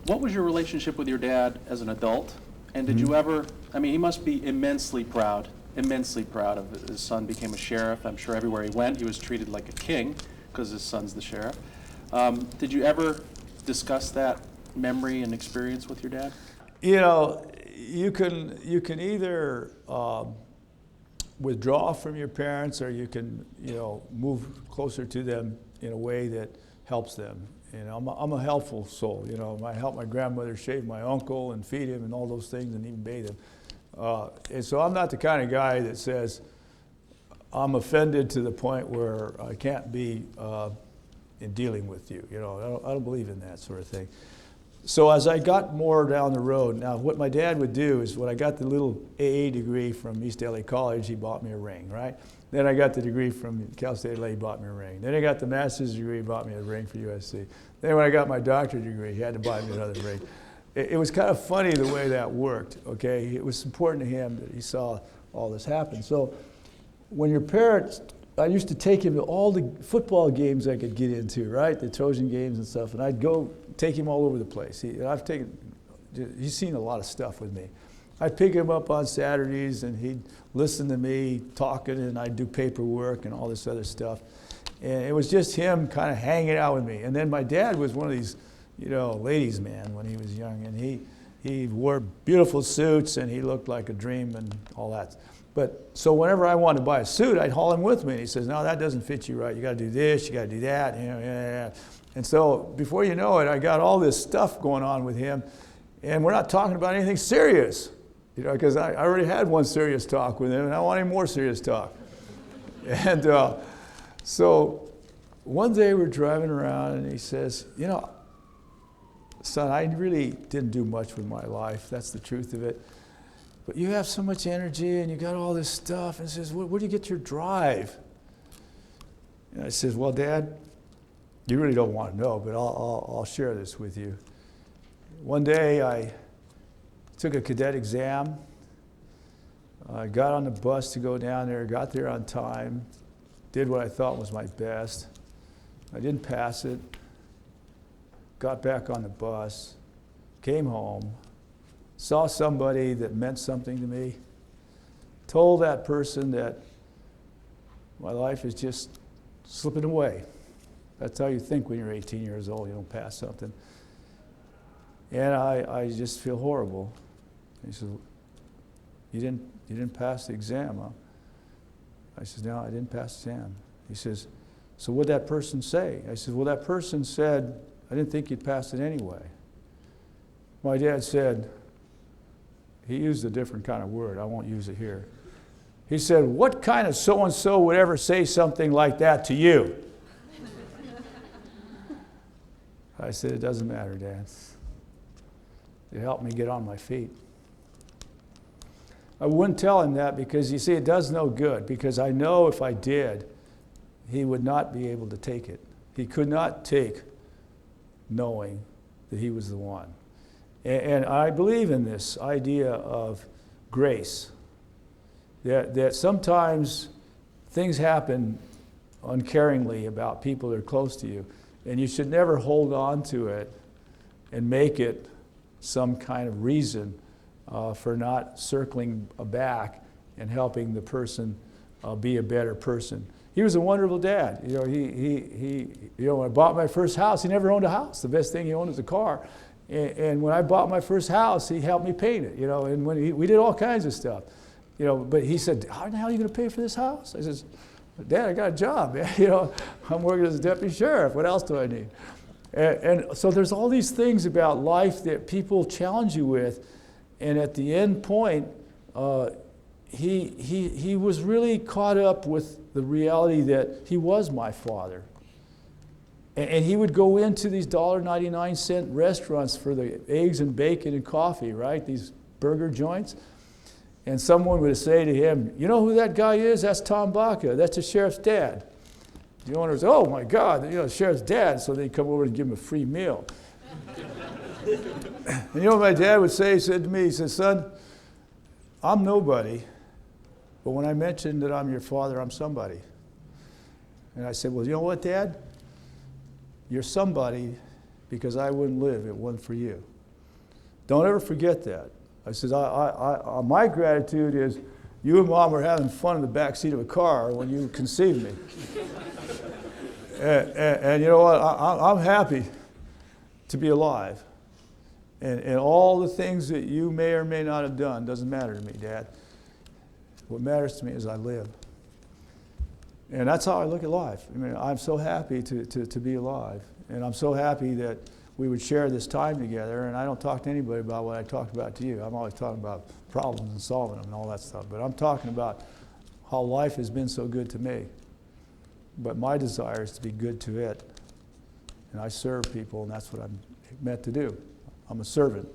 What was your relationship with your dad as an adult? And did you ever, I mean, he must be immensely proud of his son became a sheriff. I'm sure everywhere he went, he was treated like a king because his son's the sheriff. Did you ever discuss that memory and experience with your dad? You know, you can either withdraw from your parents, or you can, you know, move closer to them in a way that helps them. You know, I'm a helpful soul. You know, I helped my grandmother shave my uncle and feed him and all those things and even bathe him. And so I'm not the kind of guy that says I'm offended to the point where I can't be in dealing with you. You know, I don't believe in that sort of thing. So as I got more down the road, now what my dad would do is when I got the little AA degree from East LA College, he bought me a ring, right? Then I got the degree from Cal State LA, he bought me a ring. Then I got the master's degree, he bought me a ring for USC. Then when I got my doctorate degree, he had to buy me another ring. It was kind of funny the way that worked, okay? It was important to him that he saw all this happen. So when your parents, I used to take him to all the football games I could get into, right? The Trojan games and stuff, and I'd go take him all over the place. He's seen a lot of stuff with me. I'd pick him up on Saturdays, and he'd listen to me talking, and I'd do paperwork and all this other stuff. And it was just him kind of hanging out with me. And then my dad was one of these, you know, ladies' man when he was young, and he wore beautiful suits, and he looked like a dream and all that. But so whenever I wanted to buy a suit, I'd haul him with me, and he says, "No, that doesn't fit you right. You got to do this, you got to do that." You know, yeah. And so before you know it, I got all this stuff going on with him, and we're not talking about anything serious, you know, because I already had one serious talk with him, and I want any more serious talk. And so one day we're driving around, and he says, "You know, son, I really didn't do much with my life. That's the truth of it. But you have so much energy, and you got all this stuff." And he says, where do you get your drive?" And I says, "Well, Dad, you really don't want to know, but I'll share this with you. One day I took a cadet exam. I got on the bus to go down there, got there on time, did what I thought was my best. I didn't pass it, got back on the bus, came home, saw somebody that meant something to me, told that person that my life is just slipping away. That's how you think when you're 18 years old, you don't pass something. And I just feel horrible." He said, you didn't pass the exam, huh?" I said, "No, I didn't pass the exam." He says, "So what'd that person say?" I said, "Well, that person said, I didn't think you'd pass it anyway." My dad said, he used a different kind of word, I won't use it here. He said, "What kind of so-and-so would ever say something like that to you?" I said, "It doesn't matter, Dad. It helped me get on my feet." I wouldn't tell him that because, you see, it does no good, because I know if I did, he would not be able to take it. He could not take knowing that he was the one. And I believe in this idea of grace, that sometimes things happen uncaringly about people that are close to you, and you should never hold on to it and make it some kind of reason for not circling back and helping the person be a better person. He was a wonderful dad. You know, when I bought my first house, he never owned a house. The best thing he owned was a car. And when I bought my first house, he helped me paint it, you know, and we did all kinds of stuff. You know, but he said, "How the hell are you going to pay for this house?" I says, "Dad, I got a job, man. You know, I'm working as a deputy sheriff. What else do I need?" And so there's all these things about life that people challenge you with, and at the end point, he was really caught up with the reality that he was my father. And he would go into these $1.99 restaurants for the eggs and bacon and coffee, right? These burger joints. And someone would say to him, "You know who that guy is? That's Tom Baca. That's the sheriff's dad." The owner would say, "Oh my God, you know, the sheriff's dad." So they'd come over and give him a free meal. And you know what my dad would say? He said to me, he said, "Son, I'm nobody, but when I mention that I'm your father, I'm somebody." And I said, "Well, you know what, Dad? You're somebody because I wouldn't live if it wasn't for you. Don't ever forget that. I says, my gratitude is you and Mom were having fun in the back seat of a car when you conceived me. and you know what? I'm happy to be alive. And all the things that you may or may not have done doesn't matter to me, Dad. What matters to me is I live. And that's how I look at life. I mean, I'm so happy to be alive. And I'm so happy that we would share this time together. And I don't talk to anybody about what I talked about to you. I'm always talking about problems and solving them and all that stuff. But I'm talking about how life has been so good to me. But my desire is to be good to it. And I serve people, and that's what I'm meant to do. I'm a servant.